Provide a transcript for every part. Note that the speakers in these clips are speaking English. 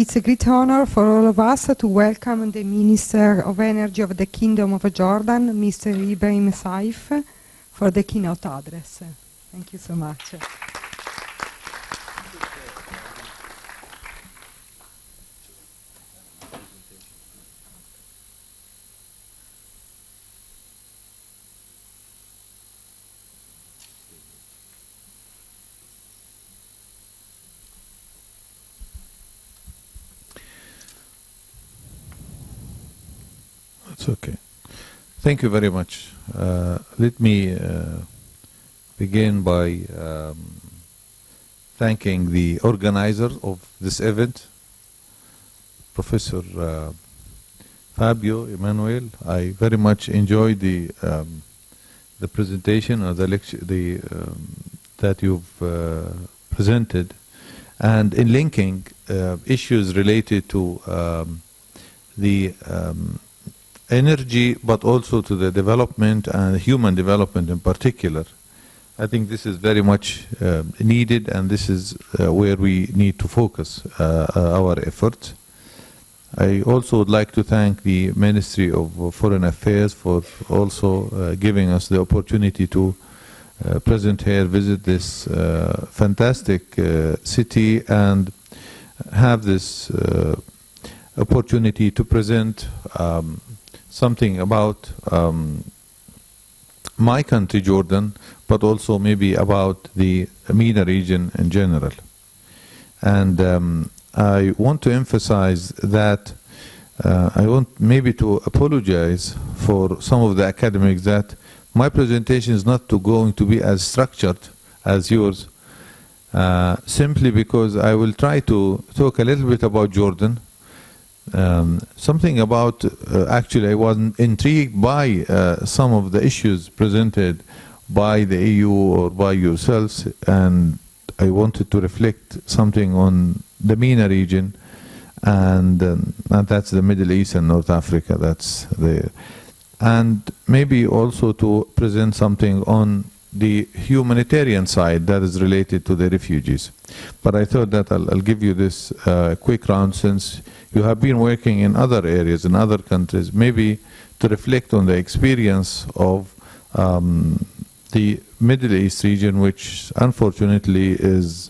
it's a great honor for all of us to welcome the Minister of Energy of the Kingdom of Jordan, Mr. Ibrahim Saif, for the keynote address. Thank you so much. It's okay. Thank you very much. Let me begin by thanking the organizer of this event, Professor Fabio Emanuel. I very much enjoyed the presentation or the lecture that you've presented, and in linking issues related to the energy, but also to the development and human development in particular. I think this is very much needed, and this is where we need to focus our efforts. I also would like to thank the Ministry of Foreign Affairs for also giving us the opportunity to present here, visit this fantastic city, and have this opportunity to present something about my country, Jordan, but also maybe about the MENA region in general. And I want to emphasize that I want maybe to apologize for some of the academics that my presentation is not going to be as structured as yours, simply because I will try to talk a little bit about Jordan. Something about, actually I was intrigued by some of the issues presented by the EU or by yourselves, and I wanted to reflect something on the MENA region, and that's the Middle East and North Africa, and maybe also to present something on the humanitarian side that is related to the refugees. But I thought that I'll give you this quick round, since you have been working in other areas, in other countries, maybe to reflect on the experience of the Middle East region, which unfortunately is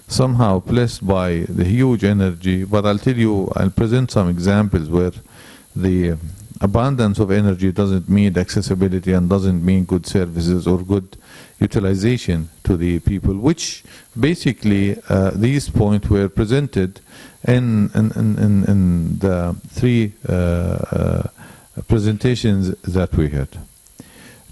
somehow blessed by the huge energy. But I'll present some examples where the abundance of energy doesn't mean accessibility and doesn't mean good services or good utilization to the people, which basically these points were presented in the three presentations that we had.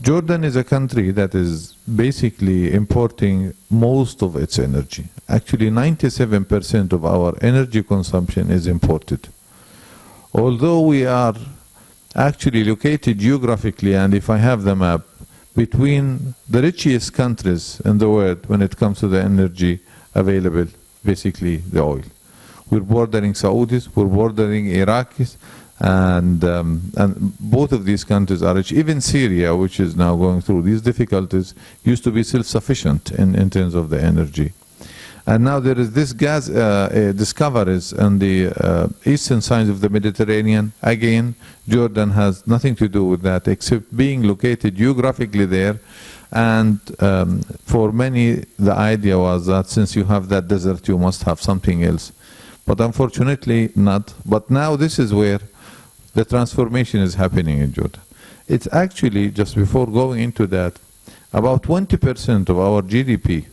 Jordan is a country that is basically importing most of its energy. Actually, 97% of our energy consumption is imported. Although we are actually located geographically, and if I have the map, between the richest countries in the world when it comes to the energy available, basically the oil. We're bordering Saudis, we're bordering Iraqis, and both of these countries are rich. Even Syria, which is now going through these difficulties, used to be self-sufficient in terms of the energy. And now there is this gas discoveries on the eastern side of the Mediterranean. Again, Jordan has nothing to do with that, except being located geographically there. And for many, the idea was that since you have that desert, you must have something else. But unfortunately, not. But now this is where the transformation is happening in Jordan. It's actually, just before going into that, about 20% of our GDP.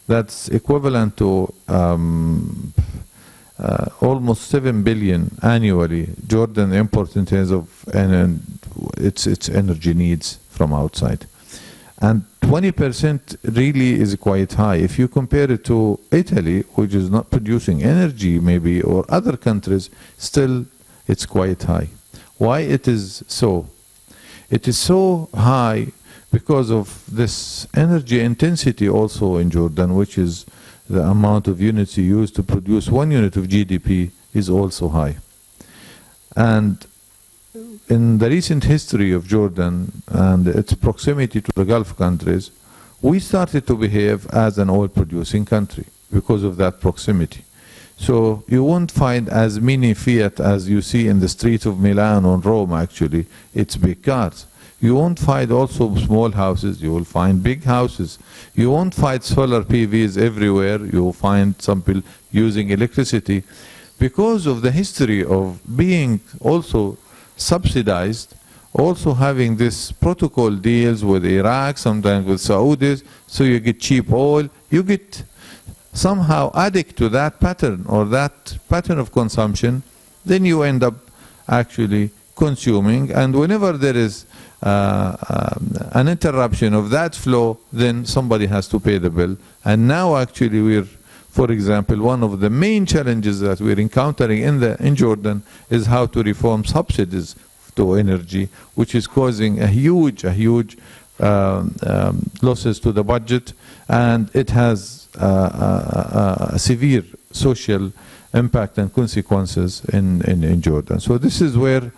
That's equivalent to almost 7 billion annually Jordan imports in terms of its energy needs from outside. And 20% really is quite high. If you compare it to Italy, which is not producing energy maybe, or other countries, still it's quite high. Why it is so? It is so high because of this energy intensity also in Jordan, which is the amount of units you use to produce 1 unit of GDP is also high. And in the recent history of Jordan and its proximity to the Gulf countries, we started to behave as an oil-producing country because of that proximity. So you won't find as many Fiat as you see in the streets of Milan or Rome actually. It's big cars. You won't find also small houses, you will find big houses. You won't find solar PVs everywhere, you will find some people using electricity. Because of the history of being also subsidized, also having this protocol deals with Iraq, sometimes with Saudis, so you get cheap oil, you get somehow addict to that pattern or that pattern of consumption, then you end up actually consuming, and whenever there is an interruption of that flow, then somebody has to pay the bill. And now actually we're, for example, one of the main challenges that we're encountering in Jordan is how to reform subsidies to energy, which is causing a huge losses to the budget, and it has a severe social impact and consequences in Jordan. So this is where,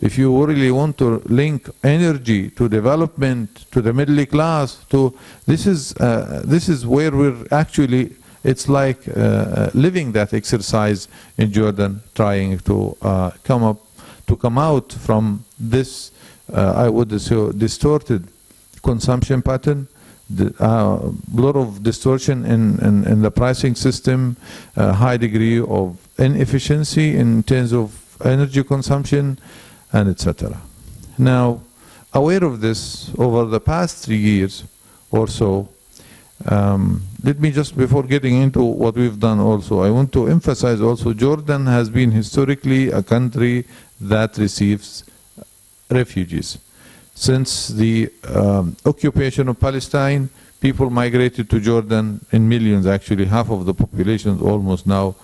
if you really want to link energy to development, to the middle class, to this is where we're actually, it's like living that exercise in Jordan, trying to come out from this, I would say, distorted consumption pattern, a lot of distortion in the pricing system, high degree of inefficiency in terms of energy consumption, and etc. Now, aware of this, over the past 3 years or so, let me just, before getting into what we've done also, I want to emphasize also Jordan has been historically a country that receives refugees. Since the occupation of Palestine, people migrated to Jordan in millions, actually half of the population almost now,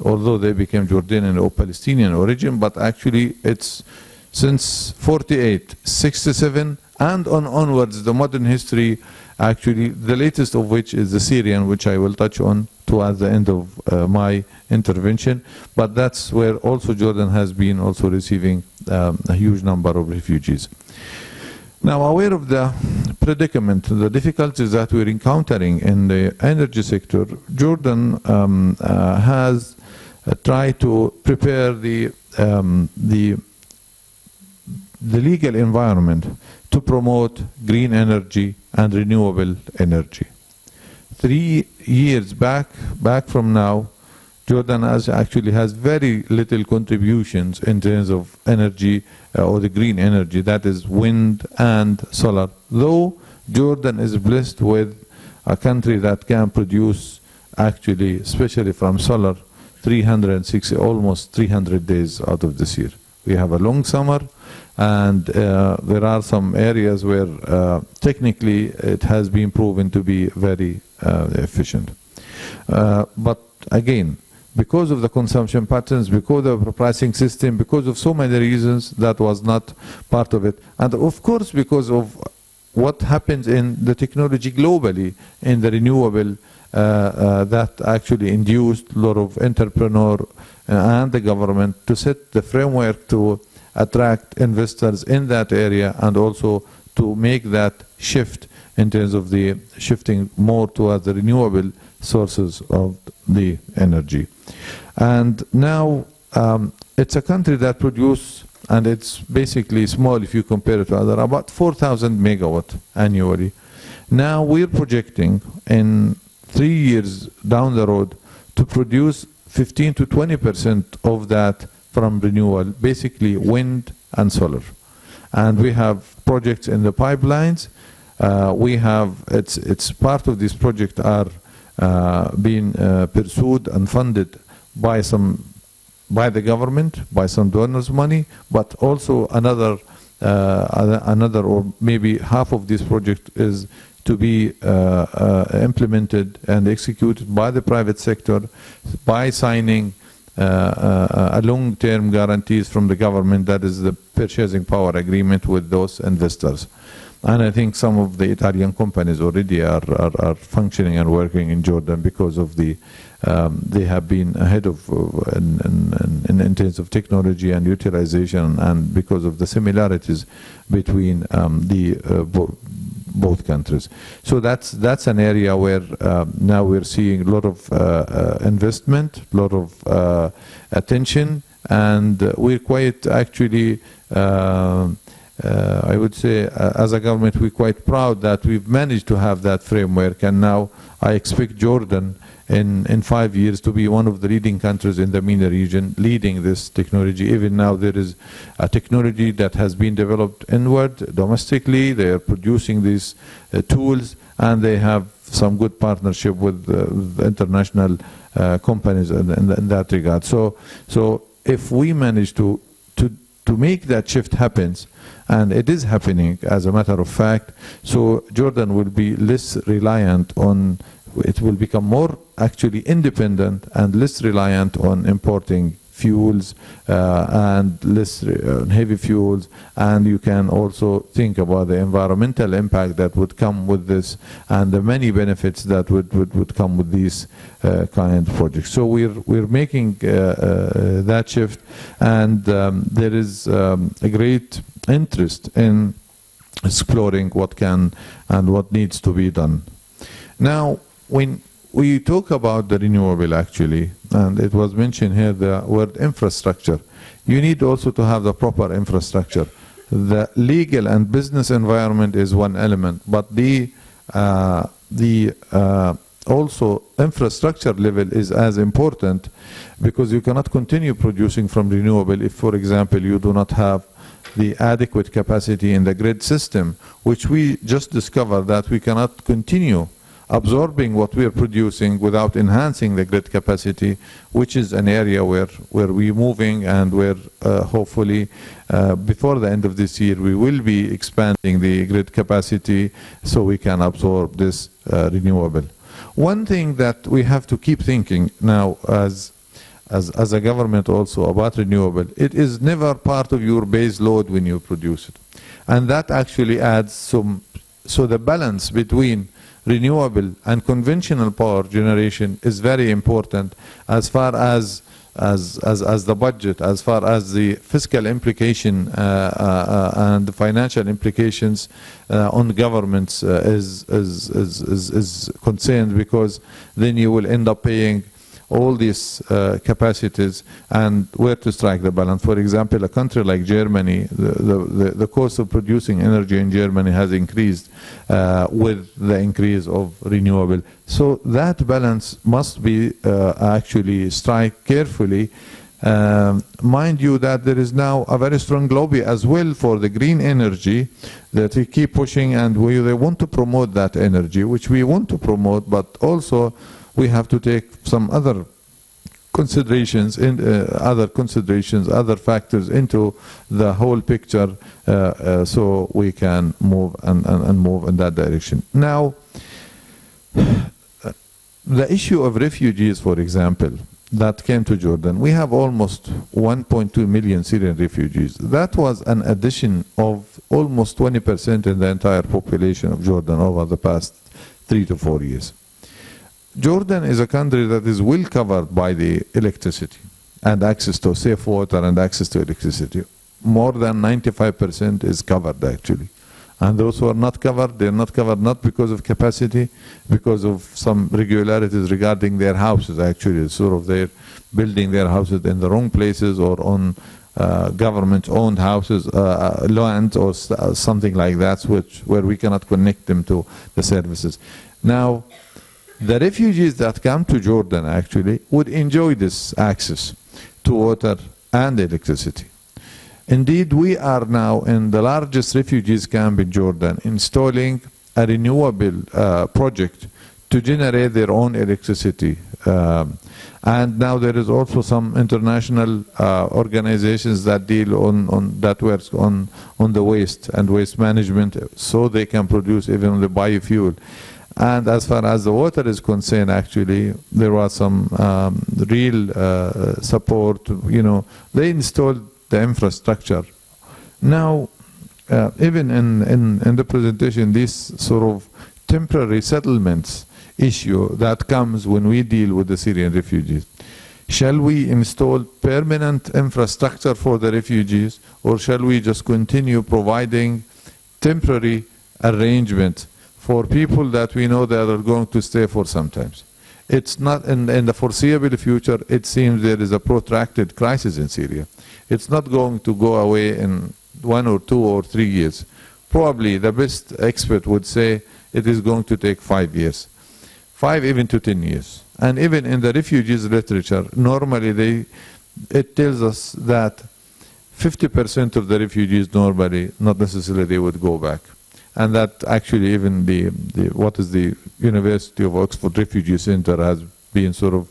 although they became Jordanian or Palestinian origin, but actually it's since 48, 67, and onwards, the modern history, actually the latest of which is the Syrian, which I will touch on towards the end of my intervention, but that's where also Jordan has been also receiving a huge number of refugees. Now, aware of the predicament, the difficulties that we're encountering in the energy sector, Jordan has tried to prepare the legal environment to promote green energy and renewable energy. 3 years back from now, Jordan actually has very little contributions in terms of energy or the green energy, that is wind and solar. Though Jordan is blessed with a country that can produce actually, especially from solar, 360, almost 300 days out of this year. We have a long summer, and there are some areas where technically it has been proven to be very efficient. But again, because of the consumption patterns, because of the pricing system, because of so many reasons, that was not part of it. And of course, because of what happens in the technology globally, in the renewable, that actually induced a lot of entrepreneurs and the government to set the framework to attract investors in that area, and also to make that shift in terms of the shifting more towards the renewable sources of the energy. And now it's a country that produces, and it's basically small if you compare it to other, about 4,000 megawatt annually. Now we're projecting in 3 years down the road to produce 15 to 20% of that from renewable, basically wind and solar. And we have projects in the pipelines. We have, it's part of this project are being pursued and funded by the government, by some donors' money, but also another or maybe half of this project is to be implemented and executed by the private sector by signing a long-term guarantees from the government, that is the purchasing power agreement with those investors. And I think some of the Italian companies already are functioning and working in Jordan because of the they have been ahead of in terms of technology and utilization, and because of the similarities between both countries. So that's an area where now we're seeing a lot of investment, a lot of attention, and we're quite actually, I would say, as a government, we're quite proud that we've managed to have that framework, and now I expect Jordan in 5 years to be one of the leading countries in the MENA region leading this technology. Even now there is a technology that has been developed inward, domestically. They are producing these tools, and they have some good partnership with international companies in that regard. So if we manage to make that shift happen, and it is happening as a matter of fact, so Jordan will be less reliant on, it will become more actually independent and less reliant on importing fuels and less heavy fuels, and you can also think about the environmental impact that would come with this and the many benefits that would come with these kind of projects. So we're making that shift, and there is a great interest in exploring what can and what needs to be done. Now, when we talk about the renewable actually, and it was mentioned here the word infrastructure, you need also to have the proper infrastructure. The legal and business environment is one element, but the also infrastructure level is as important, because you cannot continue producing from renewable if, for example, you do not have the adequate capacity in the grid system, which we just discovered that we cannot continue absorbing what we are producing without enhancing the grid capacity, which is an area where we're moving, and where hopefully before the end of this year we will be expanding the grid capacity so we can absorb this renewable. One thing that we have to keep thinking now as a government also about renewable, it is never part of your base load when you produce it. And that actually adds some, so the balance between renewable and conventional power generation is very important as far as the budget, as far as the fiscal implication and the financial implications on governments is concerned, because then you will end up paying all these capacities, and where to strike the balance. For example, a country like Germany, the cost of producing energy in Germany has increased with the increase of renewable. So that balance must be actually struck carefully. Mind you that there is now a very strong lobby as well for the green energy that we keep pushing, and they want to promote that energy, which we want to promote, but also we have to take some other considerations, other factors into the whole picture, so we can move and move in that direction. Now, the issue of refugees, for example, that came to Jordan, we have almost 1.2 million Syrian refugees. That was an addition of almost 20% in the entire population of Jordan over the past 3 to 4 years. Jordan is a country that is well covered by the electricity and access to safe water and access to electricity. More than 95% is covered actually. And those who are not covered, they're not covered not because of capacity, because of some irregularities regarding their houses actually. Sort of they're building their houses in the wrong places, or on government-owned houses, land, or something like that, where we cannot connect them to the services. Now, the refugees that come to Jordan actually would enjoy this access to water and electricity. Indeed, we are now in the largest refugees camp in Jordan installing a renewable project to generate their own electricity. And now there is also some international organizations that deal that works on the waste and waste management, so they can produce even the biofuel. And as far as the water is concerned, actually, there was some real support. They installed the infrastructure. Now, even in the presentation, this sort of temporary settlements issue that comes when we deal with the Syrian refugees. Shall we install permanent infrastructure for the refugees, or shall we just continue providing temporary arrangement for people that we know that are going to stay for some time. It's not in the foreseeable future. It seems there is a protracted crisis in Syria. It's not going to go away in 1 or 2 or 3 years. Probably the best expert would say it is going to take 5 years, 5 even to 10 years. And even in the refugees literature, normally it tells us that 50% of the refugees normally, not necessarily they would go back. And that actually even the University of Oxford Refugee Center has been sort of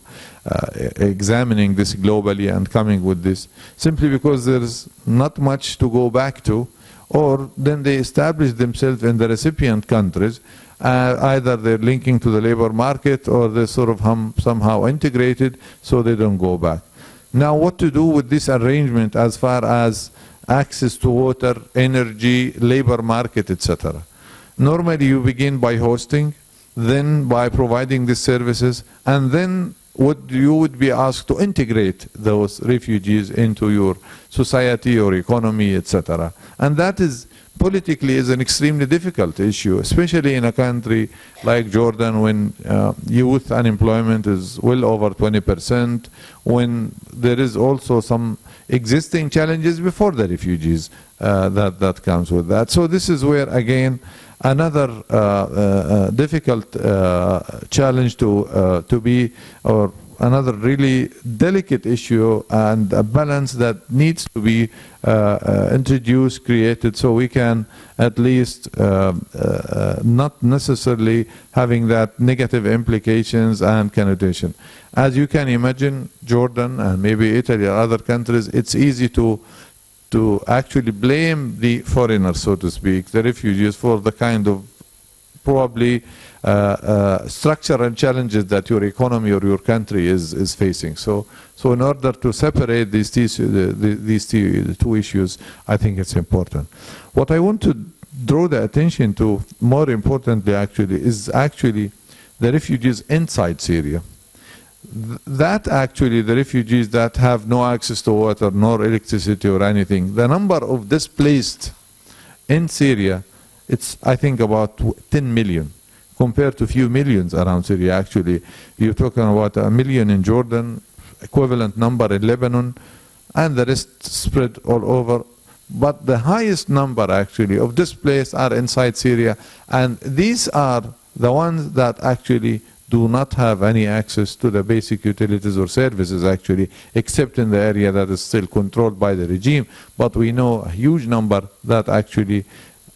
examining this globally and coming with this, simply because there's not much to go back to, or then they establish themselves in the recipient countries. Either they're linking to the labor market or they're sort of somehow integrated, so they don't go back. Now, what to do with this arrangement as far as access to water, energy, labor market, etc.? Normally you begin by hosting, then by providing these services, and then you would be asked to integrate those refugees into your society or economy, etc. And that is politically is an extremely difficult issue, especially in a country like Jordan, when youth unemployment is well over 20%, when there is also some existing challenges before the refugees that comes with that. So this is where, again, another difficult challenge to be, or another really delicate issue and a balance that needs to be introduced, created, so we can at least not necessarily having that negative implications and connotation. As you can imagine, Jordan and maybe Italy or other countries, it's easy to actually blame the foreigners, so to speak, the refugees, for the kind of probably structural challenges that your economy or your country is facing. So in order to separate these two issues, I think it's important. What I want to draw the attention to, more importantly actually, is actually the refugees inside Syria. That actually, the refugees that have no access to water, nor electricity or anything, the number of displaced in Syria, it's I think about 10 million. Compared to few millions around Syria. Actually, you're talking about 1 million in Jordan, equivalent number in Lebanon, and the rest spread all over. But the highest number actually of displaced are inside Syria, and these are the ones that actually do not have any access to the basic utilities or services actually, except in the area that is still controlled by the regime. But we know a huge number that actually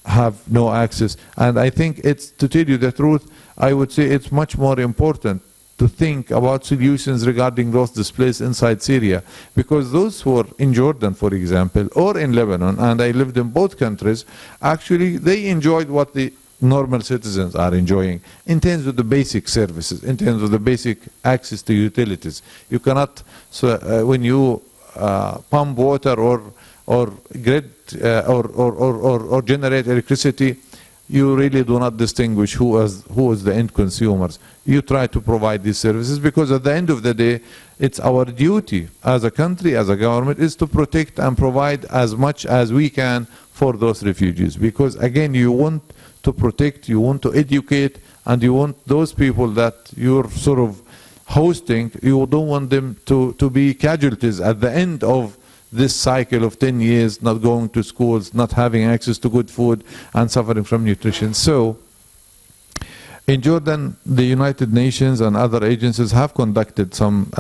have no access. And I think it's, to tell you the truth, I would say it's much more important to think about solutions regarding those displaced inside Syria, because those who are in Jordan, for example, or in Lebanon, and I lived in both countries, actually they enjoyed what the normal citizens are enjoying in terms of the basic services, in terms of the basic access to utilities. You cannot, when you pump water or grid or generate electricity, you really do not distinguish who is the end consumers. You try to provide these services because at the end of the day, it's our duty as a country, as a government, is to protect and provide as much as we can for those refugees. Because again, you want to protect, you want to educate, and you want those people that you're sort of hosting, you don't want them to be casualties at the end of this cycle of 10 years, not going to schools, not having access to good food, and suffering from nutrition. So, in Jordan, the United Nations and other agencies have conducted some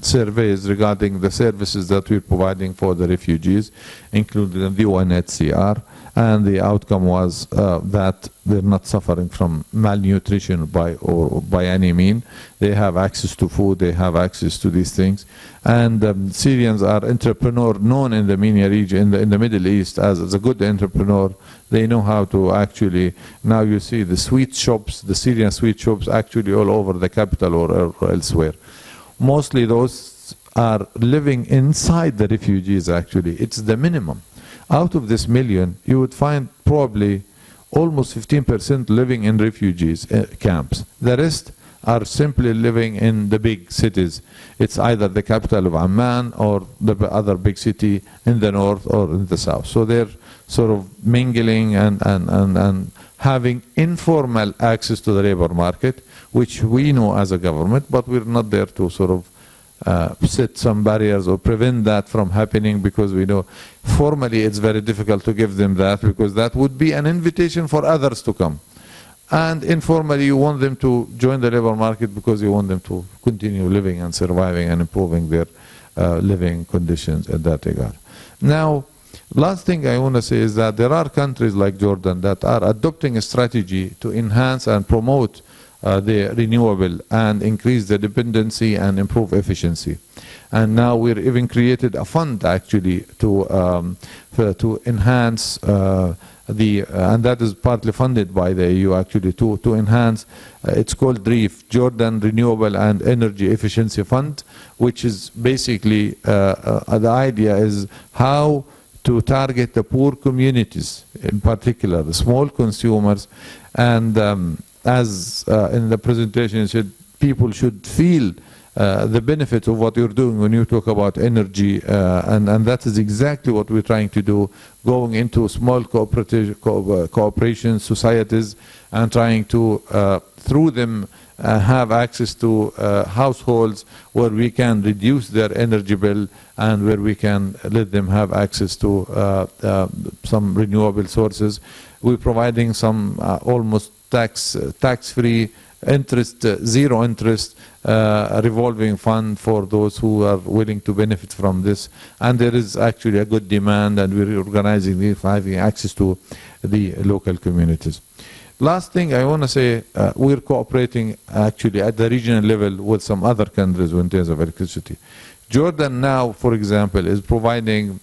surveys regarding the services that we're providing for the refugees, including the UNHCR, and the outcome was that they're not suffering from malnutrition by any mean. They have access to food, they have access to these things. And Syrians are entrepreneurs known in the MENA region, in the Middle East, as a good entrepreneur. They know how to actually, now you see the sweet shops, the Syrian sweet shops actually all over the capital or elsewhere. Mostly those are living inside the refugees actually. It's the minimum. Out of this million, you would find probably almost 15% living in refugees camps. The rest are simply living in the big cities. It's either the capital of Amman or the other big city in the north or in the south. So they're sort of mingling and having informal access to the labor market, which we know as a government, but we're not there to sort of set some barriers or prevent that from happening, because we know formally it's very difficult to give them that, because that would be an invitation for others to come. And informally you want them to join the labor market because you want them to continue living and surviving and improving their living conditions in that regard. Now, last thing I want to say is that there are countries like Jordan that are adopting a strategy to enhance and promote the renewable and increase the dependency and improve efficiency. And now we've even created a fund actually to enhance and that is partly funded by the EU actually, to enhance, it's called REEF, Jordan Renewable and Energy Efficiency Fund, which is basically, the idea is how to target the poor communities, in particular the small consumers, and as in the presentation it said, people should feel the benefit of what you're doing when you talk about energy, and that is exactly what we're trying to do, going into small cooperation societies and trying to, through them, have access to households where we can reduce their energy bill and where we can let them have access to some renewable sources. We're providing some almost tax-free interest, zero interest revolving fund for those who are willing to benefit from this. And there is actually a good demand, and we're organizing this, having access to the local communities. Last thing I want to say, we're cooperating actually at the regional level with some other countries in terms of electricity. Jordan now, for example, is providing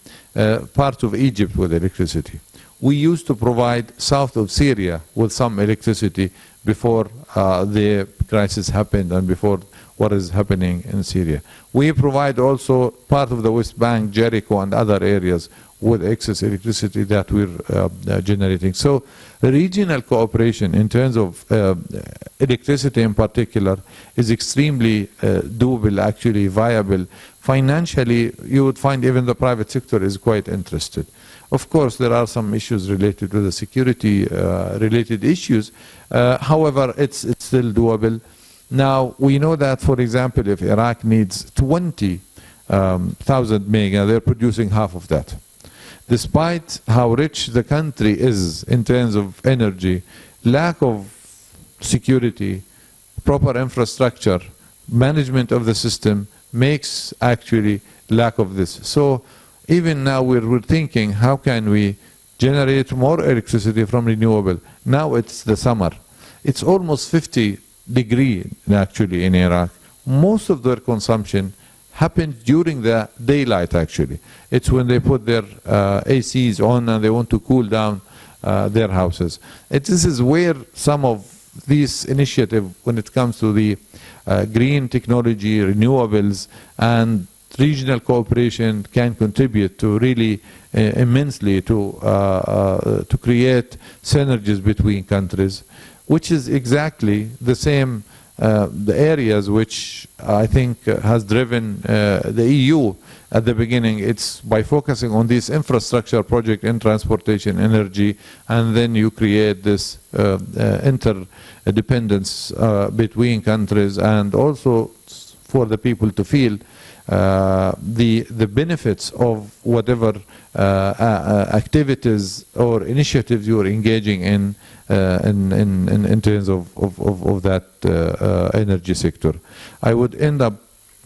parts of Egypt with electricity. We used to provide south of Syria with some electricity before the crisis happened and before what is happening in Syria. We provide also part of the West Bank, Jericho and other areas with excess electricity that we're generating. So regional cooperation in terms of electricity in particular is extremely doable, actually viable. Financially, you would find even the private sector is quite interested. Of course, there are some issues related to the security related issues. However, it's still doable. Now, we know that, for example, if Iraq needs 20,000 mega, they're producing half of that. Despite how rich the country is in terms of energy, lack of security, proper infrastructure, management of the system makes actually lack of this. So even now we're thinking, how can we generate more electricity from renewable? Now it's the summer. It's almost 50 degrees actually in Iraq. Most of their consumption happens during the daylight actually. It's when they put their ACs on and they want to cool down their houses. This is where some of these initiatives, when it comes to the green technology, renewables, and regional cooperation, can contribute to really immensely to create synergies between countries, which is exactly the same the areas which I think has driven the EU at the beginning. It's by focusing on this infrastructure project in transportation, energy, and then you create this interdependence between countries, and also for the people to feel the benefits of whatever activities or initiatives you are engaging in terms of that energy sector. I would end up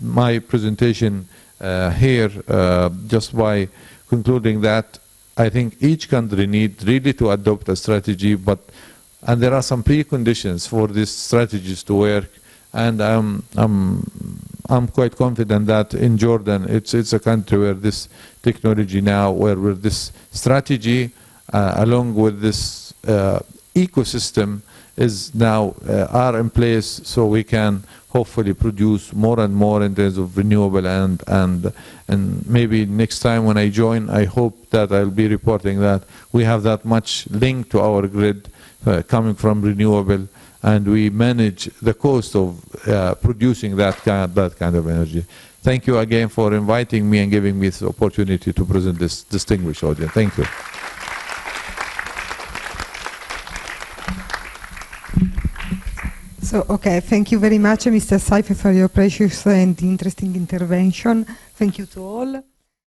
my presentation here just by concluding that I think each country needs really to adopt a strategy, and there are some preconditions for these strategies to work. And I'm quite confident that in Jordan, it's a country where this technology now, where this strategy, along with this ecosystem, is now are in place, so we can hopefully produce more and more in terms of renewable, and maybe next time when I join, I hope that I'll be reporting that we have that much link to our grid coming from renewable. and we manage the cost of producing that kind of energy. Thank you again for inviting me and giving me this opportunity to present this distinguished audience. Thank you. So, okay, thank you very much, Mr. Saif, for your precious and interesting intervention. Thank you to all.